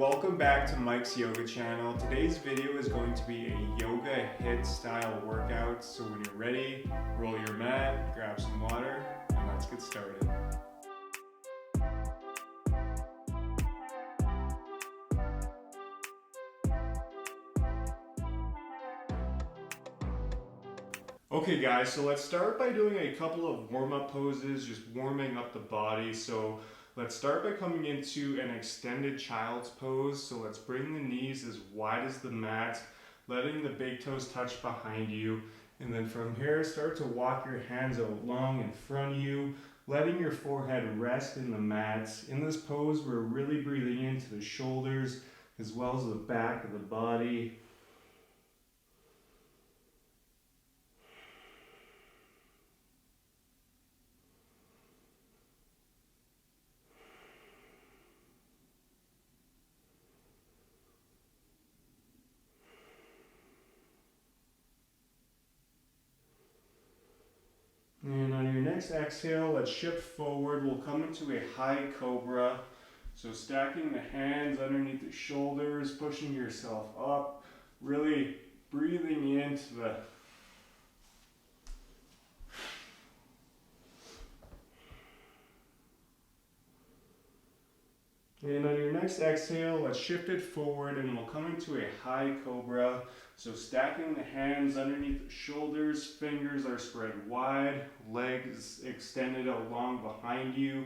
Welcome back to Mike's Yoga channel. Today's video is going to be a yoga HIIT style workout. So when you're ready, roll your mat, grab some water, and let's get started. Okay guys, so let's start by doing a couple of warm-up poses, just warming up the body. So let's start by coming into an extended child's pose. So let's bring the knees as wide as the mat, letting the big toes touch behind you. And then from here, start to walk your hands out long in front of you, letting your forehead rest in the mat. In this pose, we're really breathing into the shoulders as well as the back of the body. And on your next exhale, let's shift forward. We'll come into a high cobra. So stacking the hands underneath the shoulders, pushing yourself up, really breathing into the And on your next exhale, let's shift it forward and we'll come into a high cobra. So stacking the hands underneath the shoulders, fingers are spread wide, legs extended out long behind you,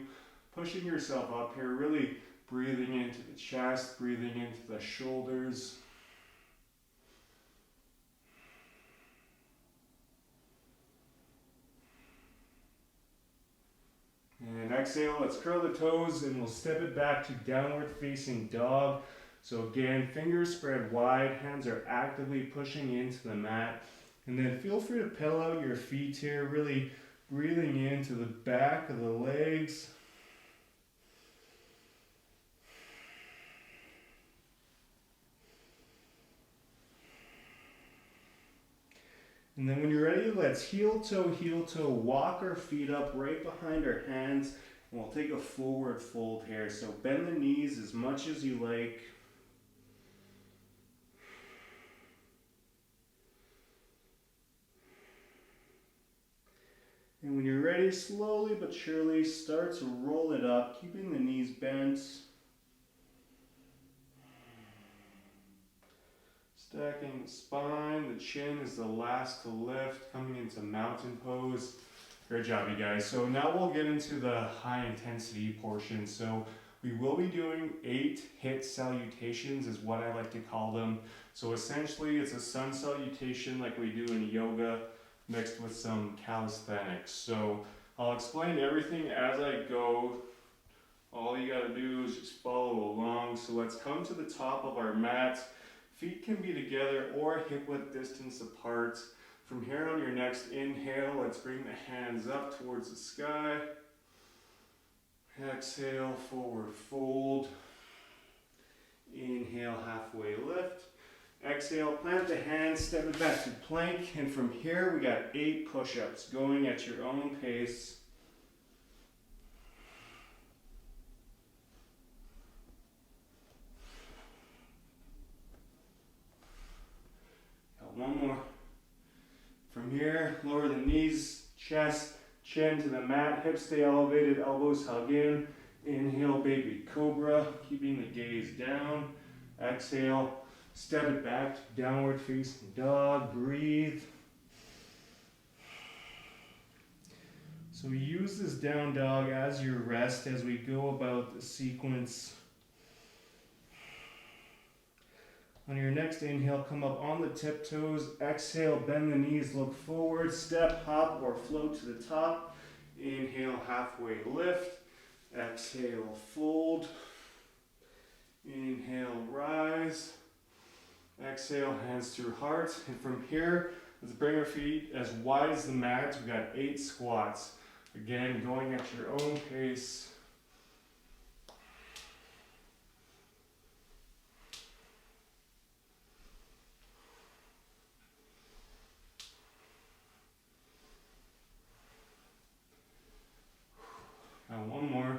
pushing yourself up here, really breathing into the chest, breathing into the shoulders. And exhale, let's curl the toes and we'll step it back to downward facing dog. So again, fingers spread wide, hands are actively pushing into the mat. And then feel free to pedal out your feet here, really breathing into the back of the legs. And then when you're ready, let's heel toe, walk our feet up right behind our hands, and we'll take a forward fold here. So bend the knees as much as you like. And when you're ready, slowly but surely start to roll it up, keeping the knees bent. Stacking the spine, the chin is the last to lift, coming into mountain pose. Great job, you guys. So now we'll get into the high intensity portion. So we will be doing 8 HIIT salutations is what I like to call them. So essentially it's a sun salutation like we do in yoga mixed with some calisthenics. So I'll explain everything as I go. All you gotta do is just follow along. So let's come to the top of our mat. Feet can be together or hip width distance apart. From here on your next inhale, let's bring the hands up towards the sky. Exhale, forward fold. Inhale, halfway lift. Exhale, plant the hands, step it back to plank. And from here, we got 8 push-ups going at your own pace. One more. From here, lower the knees, chest, chin to the mat, hips stay elevated, elbows hug in. Inhale, baby cobra, keeping the gaze down. Exhale, step it back to downward facing dog, breathe. So we use this down dog as your rest as we go about the sequence. On your next inhale, come up on the tiptoes. Exhale, bend the knees, look forward, step, hop, or float to the top. Inhale, halfway lift. Exhale, fold. Inhale, rise. Exhale, hands through heart. And from here, let's bring our feet as wide as the mat. We got 8 squats. Again, going at your own pace. And one more.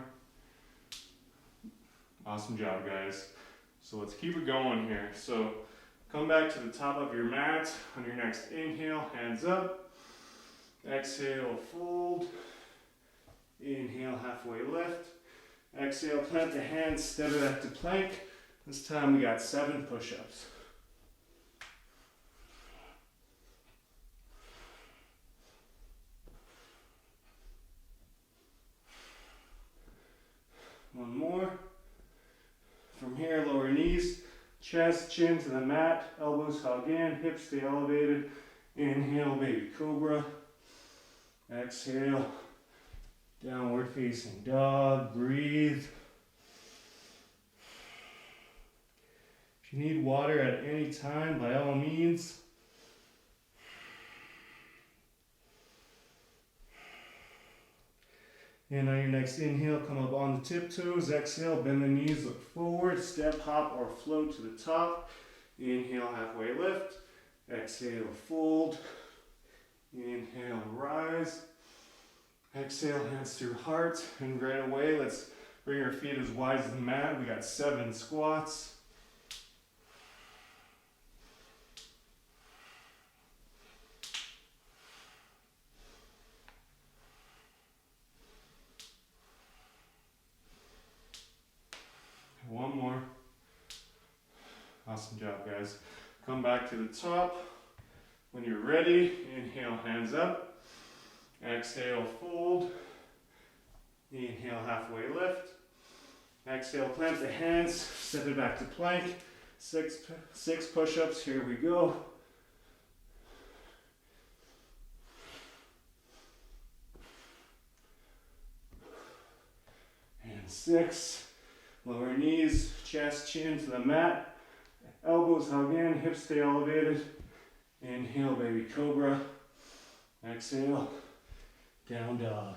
Awesome job, guys. So let's keep it going here. So come back to the top of your mat. On your next inhale, hands up. Exhale, fold. Inhale, halfway lift. Exhale, plant the hands, step it back to plank. This time we got 7 push-ups. One more. From here, lower knees, chest, chin to the mat, elbows hug in, hips stay elevated. Inhale, baby cobra. Exhale, downward facing dog. Breathe. If you need water at any time, by all means. And on your next inhale, come up on the tiptoes. Exhale, bend the knees, look forward, step, hop, or float to the top. Inhale, halfway lift. Exhale, fold. Inhale, rise. Exhale, hands through heart. And right away, let's bring our feet as wide as the mat. We got 7 squats. One more. Awesome job, guys. Come back to the top. When you're ready, inhale, hands up. Exhale, fold. Inhale, halfway lift. Exhale, plant the hands, step it back to plank. 6 push-ups, here we go. And 6. Lower knees, chest, chin to the mat. Elbows hug in, hips stay elevated. Inhale, baby cobra. Exhale, down dog.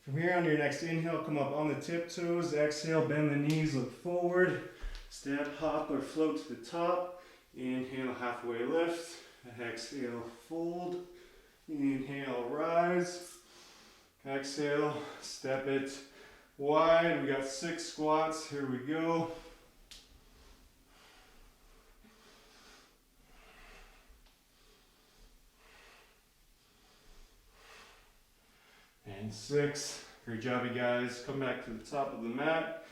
From here, on your next inhale, come up on the tiptoes. Exhale, bend the knees, look forward. Step, hop, or float to the top. Inhale, halfway lift. Exhale, fold. Inhale, rise. Exhale, step it wide. We got 6 squats. Here we go. And 6. Great job, you guys. Come back to the top of the mat.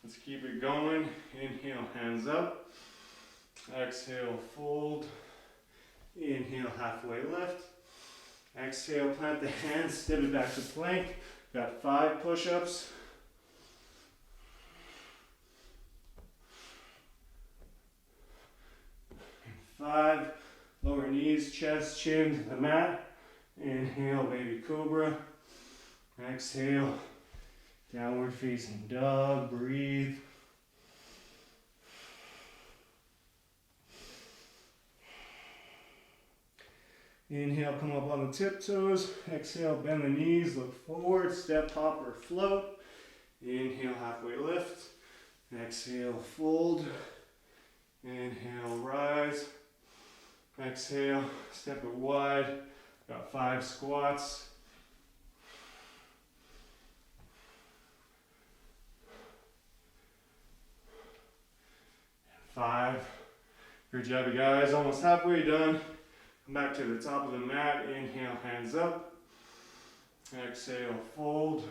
Let's keep it going. Inhale, hands up. Exhale, fold. Inhale, halfway lift. Exhale, plant the hands, step it back to plank. Got 5 push-ups. And 5. Lower knees, chest, chin to the mat. Inhale, baby cobra. Exhale, downward facing dog. Breathe. Inhale, come up on the tiptoes. Exhale, bend the knees, look forward, step, hop, or float. Inhale, halfway lift. Exhale, fold. Inhale, rise. Exhale, step it wide. Got 5 squats. And 5. Good job, you guys. Almost halfway done. Come back to the top of the mat. Inhale, hands up. Exhale, fold.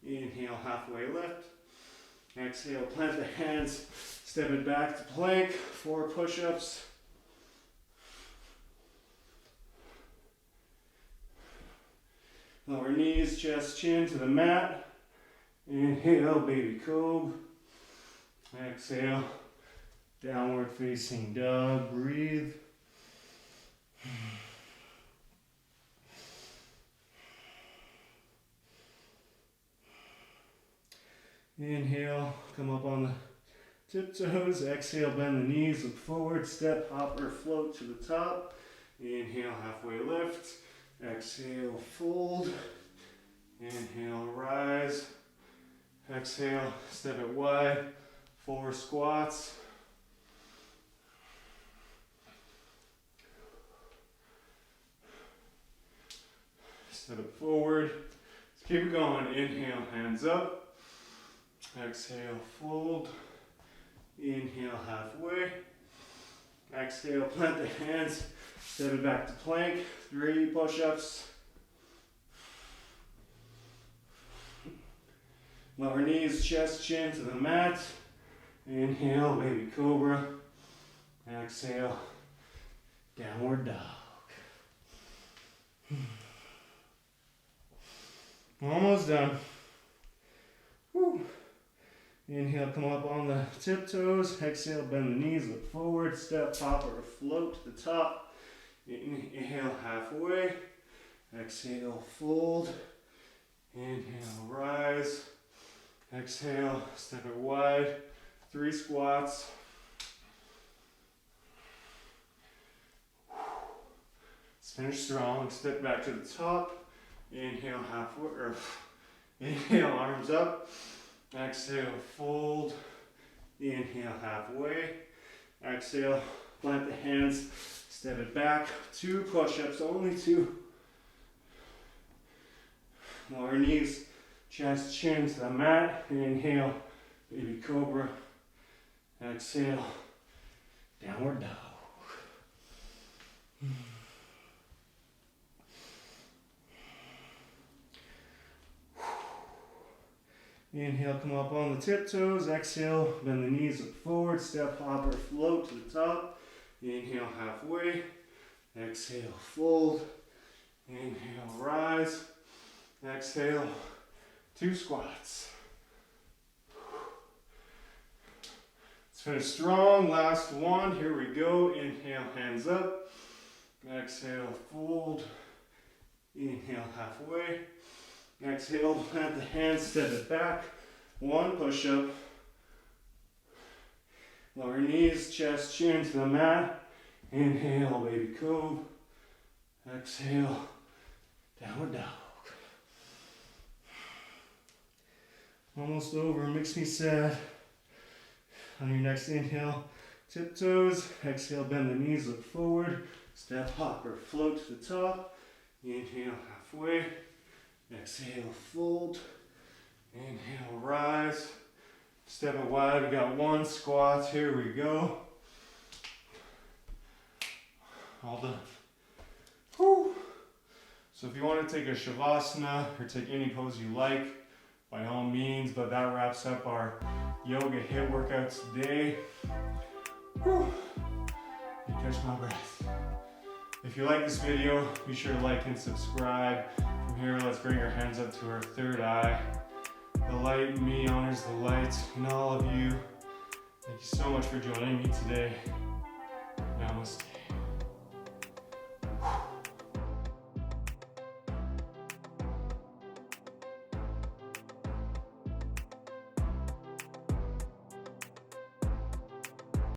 Inhale, halfway lift. Exhale, plant the hands. Step it back to plank. 4 push-ups. Lower knees, chest, chin to the mat. Inhale, baby cobra. Exhale, downward facing dog. Breathe. Inhale, come up on the tiptoes. Exhale, bend the knees, look forward, step, hop, or float to the top. Inhale, halfway lift. Exhale, fold. Inhale, rise. Exhale, step it wide. 4 squats. step it forward. Let's keep it going. Inhale, hands up. Exhale, fold. Inhale, halfway. Exhale, plant the hands. Step it back to plank. 3 push-ups. Lower knees, chest, chin to the mat. Inhale, baby cobra. Exhale, downward dog. Almost done. Woo. Inhale, come up on the tiptoes. Exhale, bend the knees, look forward. Step, hop, or float to the top. Inhale, halfway. Exhale, fold. Inhale, rise. Exhale, step it wide. 3 squats. Let's finish strong. Step back to the top. Inhale, halfway, or inhale, arms up. Exhale, fold. Inhale, halfway. Exhale, plant the hands. Step it back. 2 push-ups, only 2. Lower knees, chest, chin to the mat. Inhale, baby cobra. Exhale, downward dog. Inhale, come up on the tiptoes. Exhale, bend the knees, look forward. Step, hop, or float to the top. Inhale, halfway. Exhale, fold. Inhale, rise. Exhale, 2 squats. Let's finish strong. Last one. Here we go. Inhale, hands up. Exhale, fold. Inhale, halfway. Exhale, plant the hands, step it back. 1 push-up. Lower knees, chest, chin to the mat. Inhale, baby cobra. Exhale, downward dog. Almost over, makes me sad. On your next inhale, tiptoes. Exhale, bend the knees, look forward. Step, hop, or float to the top. Inhale, halfway. Exhale, fold. Inhale, rise. Step it wide. We got 1 squat. Here we go. All done. Whew. So if you want to take a shavasana or take any pose you like, by all means, but that wraps up our yoga HIIT workout today. Whew. You catch my breath. If you like this video, be sure to like and subscribe. From here, let's bring our hands up to our third eye. The light in me honors the light in all of you. Thank you so much for joining me today.